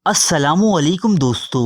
السلام علیکم دوستو،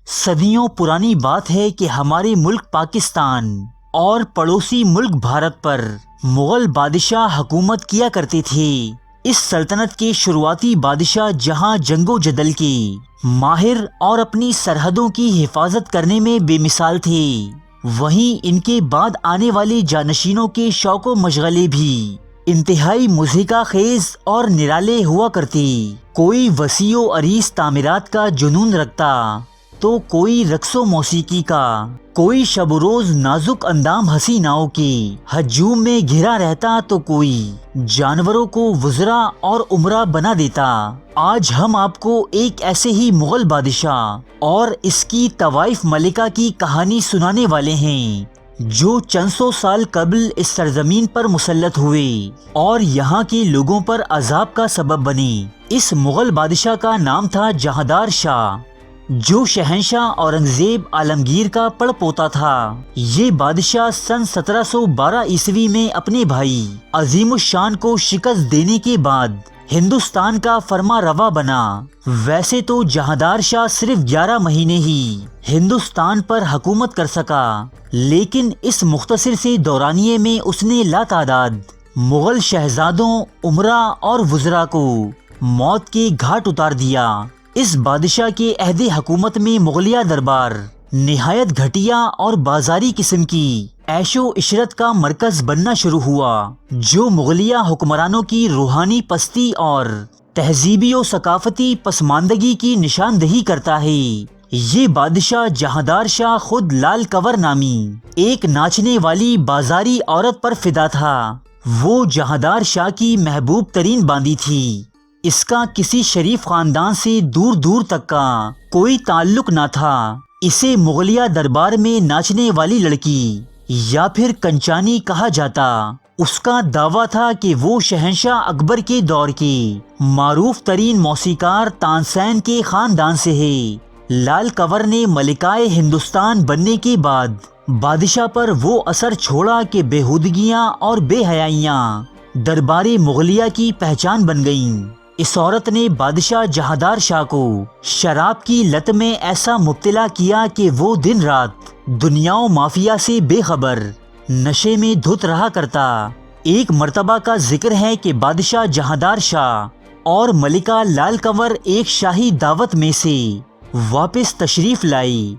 صدیوں پرانی بات ہے کہ ہمارے ملک پاکستان اور پڑوسی ملک بھارت پر مغل بادشاہ حکومت کیا کرتے تھے۔ اس سلطنت کے شروعاتی بادشاہ جہاں جنگ و جدل کے ماہر اور اپنی سرحدوں کی حفاظت کرنے میں بے مثال تھے، وہیں ان کے بعد آنے والے جانشینوں کے شوق و مشغلے بھی انتہائی مضحکہ خیز اور نرالے ہوا کرتے۔ کوئی وسیع و عریض تعمیرات کا جنون رکھتا تو کوئی رقص و موسیقی کا، کوئی شب و روز نازک اندام حسیناؤں کے ہجوم میں گھرا رہتا تو کوئی جانوروں کو وزراء اور امراء بنا دیتا۔ آج ہم آپ کو ایک ایسے ہی مغل بادشاہ اور اس کی طوائف ملکہ کی کہانی سنانے والے ہیں جو چند سو سال قبل اس سرزمین پر مسلط ہوئے اور یہاں کے لوگوں پر عذاب کا سبب بنے۔ اس مغل بادشاہ کا نام تھا جہاندار شاہ، جو شہنشاہ اورنگزیب عالمگیر کا پڑ پوتا تھا۔ یہ بادشاہ سن 1712 عیسوی میں اپنے بھائی عظیم الشان کو شکست دینے کے بعد ہندوستان کا فرما روا بنا۔ ویسے تو جہاندار شاہ صرف 11 مہینے ہی ہندوستان پر حکومت کر سکا، لیکن اس مختصر سے دورانیے میں اس نے لاتعداد مغل شہزادوں، امراء اور وزراء کو موت کے گھاٹ اتار دیا۔ اس بادشاہ کے عہد حکومت میں مغلیہ دربار نہایت گھٹیا اور بازاری قسم کی عیش و عشرت کا مرکز بننا شروع ہوا، جو مغلیہ حکمرانوں کی روحانی پستی اور تہذیبی و ثقافتی پسماندگی کی نشاندہی کرتا ہے۔ یہ بادشاہ جہاندار شاہ خود لال کنور نامی ایک ناچنے والی بازاری عورت پر فدا تھا۔ وہ جہاندار شاہ کی محبوب ترین باندی تھی۔ اس کا کسی شریف خاندان سے دور دور تک کا کوئی تعلق نہ تھا۔ اسے مغلیہ دربار میں ناچنے والی لڑکی یا پھر کنچانی کہا جاتا۔ اس کا دعویٰ تھا کہ وہ شہنشاہ اکبر کے دور کے معروف ترین موسیقار تانسین کے خاندان سے ہے۔ لال کنور نے ملکہ ہندوستان بننے کے بعد بادشاہ پر وہ اثر چھوڑا کہ بےہودگیاں اور بے حیائیاں دربار مغلیہ کی پہچان بن گئیں۔ اس عورت نے بادشاہ جہاندار شاہ کو شراب کی لت میں ایسا مبتلا کیا کہ وہ دن رات دنیا و مافیا سے بے خبر نشے میں دھت رہا کرتا۔ ایک مرتبہ کا ذکر ہے کہ بادشاہ جہاندار شاہ اور ملکہ لال کنور ایک شاہی دعوت میں سے واپس تشریف لائی۔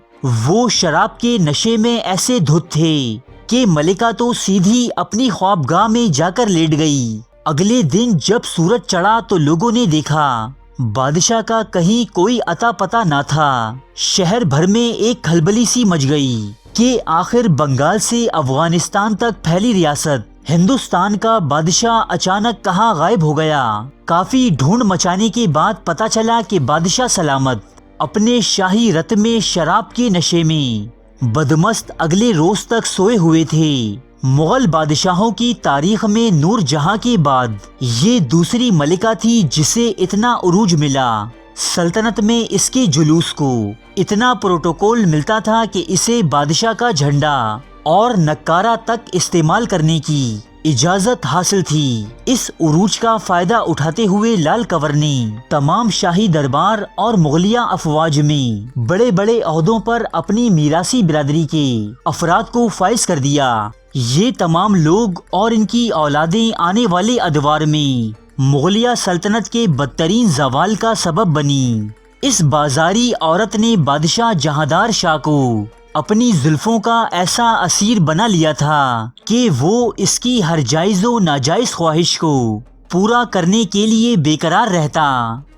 وہ شراب کے نشے میں ایسے دھت تھے کہ ملکہ تو سیدھی اپنی خوابگاہ میں جا کر لیٹ گئی۔ اگلے دن جب سورج چڑھا تو لوگوں نے دیکھا بادشاہ کا کہیں کوئی اتا پتہ نہ تھا۔ شہر بھر میں ایک کھلبلی سی مچ گئی کہ آخر بنگال سے افغانستان تک پھیلی ریاست ہندوستان کا بادشاہ اچانک کہاں غائب ہو گیا۔ کافی ڈھونڈ مچانے کے بعد پتہ چلا کہ بادشاہ سلامت اپنے شاہی رتھ میں شراب کے نشے میں بدمست اگلے روز تک سوئے ہوئے تھے۔ مغل بادشاہوں کی تاریخ میں نور جہاں کے بعد یہ دوسری ملکہ تھی جسے اتنا عروج ملا۔ سلطنت میں اس کے جلوس کو اتنا پروٹوکول ملتا تھا کہ اسے بادشاہ کا جھنڈا اور نقارہ تک استعمال کرنے کی اجازت حاصل تھی۔ اس عروج کا فائدہ اٹھاتے ہوئے لال کنور نے تمام شاہی دربار اور مغلیہ افواج میں بڑے بڑے عہدوں پر اپنی میراثی برادری کے افراد کو فائز کر دیا۔ یہ تمام لوگ اور ان کی اولادیں آنے والے ادوار میں مغلیہ سلطنت کے بدترین زوال کا سبب بنی۔ اس بازاری عورت نے بادشاہ جہاندار شاہ کو اپنی زلفوں کا ایسا اسیر بنا لیا تھا کہ وہ اس کی ہر جائز و ناجائز خواہش کو پورا کرنے کے لیے بے قرار رہتا۔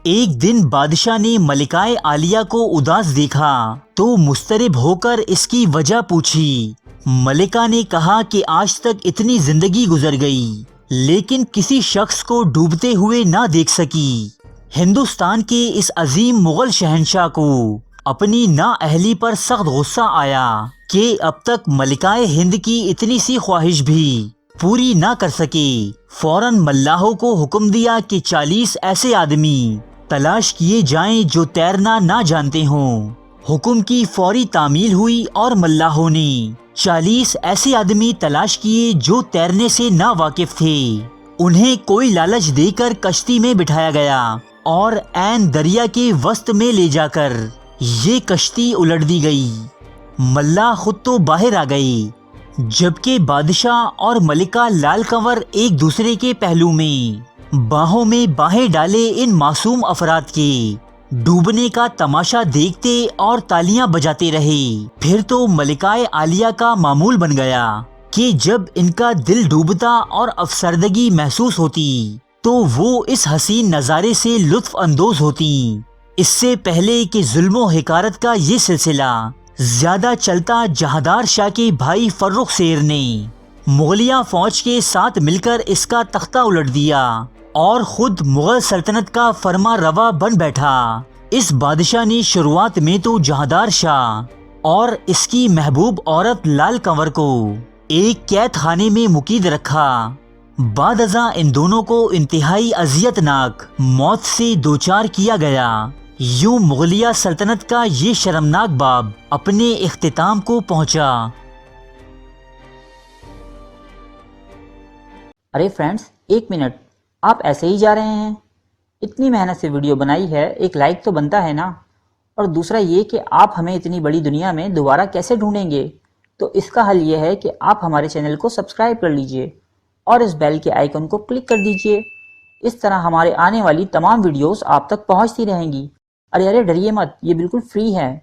ایک دن بادشاہ نے ملکہ عالیہ کو اداس دیکھا تو مضطرب ہو کر اس کی وجہ پوچھی۔ ملکہ نے کہا کہ آج تک اتنی زندگی گزر گئی لیکن کسی شخص کو ڈوبتے ہوئے نہ دیکھ سکی۔ ہندوستان کے اس عظیم مغل شہنشاہ کو اپنی نااہلی پر سخت غصہ آیا کہ اب تک ملکہ ہند کی اتنی سی خواہش بھی پوری نہ کر سکے۔ فوراً ملاحوں کو حکم دیا کہ 40 ایسے آدمی تلاش کیے جائیں جو تیرنا نہ جانتے ہوں۔ حکم کی فوری تعمیل ہوئی اور ملاحوں نے 40 ایسے آدمی تلاش کیے جو تیرنے سے نا واقف تھے۔ انہیں کوئی لالچ دے کر کشتی میں بٹھایا گیا اور عین دریا کے وسط میں لے جا کر یہ کشتی الٹ دی گئی۔ ملا خود تو باہر آ گئی، جبکہ بادشاہ اور ملکہ لال کنور ایک دوسرے کے پہلو میں باہیں ڈالے ان معصوم افراد کے ڈوبنے کا تماشا دیکھتے اور تالیاں بجاتے رہے۔ پھر تو ملکہ عالیہ کا معمول بن گیا کہ جب ان کا دل ڈوبتا اور افسردگی محسوس ہوتی تو وہ اس حسین نظارے سے لطف اندوز ہوتی۔ اس سے پہلے کہ ظلم و حقارت کا یہ سلسلہ زیادہ چلتا، جہاندار شاہ کے بھائی فرخ سیر نے مغلیہ فوج کے ساتھ مل کر اس کا تختہ الٹ دیا اور خود مغل سلطنت کا فرما روا بن بیٹھا۔ اس بادشاہ نے شروعات میں تو جہاندار شاہ اور اس کی محبوب عورت لال کنور کو ایک قید خانے میں مقید رکھا، بعد ازاں ان دونوں کو انتہائی اذیت ناک موت سے دوچار کیا گیا۔ یوں مغلیہ سلطنت کا یہ شرمناک باب اپنے اختتام کو پہنچا۔ ارے فرینڈز، ایک منٹ، آپ ایسے ہی جا رہے ہیں؟ اتنی محنت سے ویڈیو بنائی ہے، ایک لائک تو بنتا ہے نا؟ اور دوسرا یہ کہ آپ ہمیں اتنی بڑی دنیا میں دوبارہ کیسے ڈھونڈیں گے؟ تو اس کا حل یہ ہے کہ آپ ہمارے چینل کو سبسکرائب کر لیجئے اور اس بیل کے آئیکن کو کلک کر دیجئے۔ اس طرح ہمارے آنے والی تمام ویڈیوز آپ تک پہنچتی رہیں گی۔ ارے ڈریے مت، یہ بالکل فری ہے۔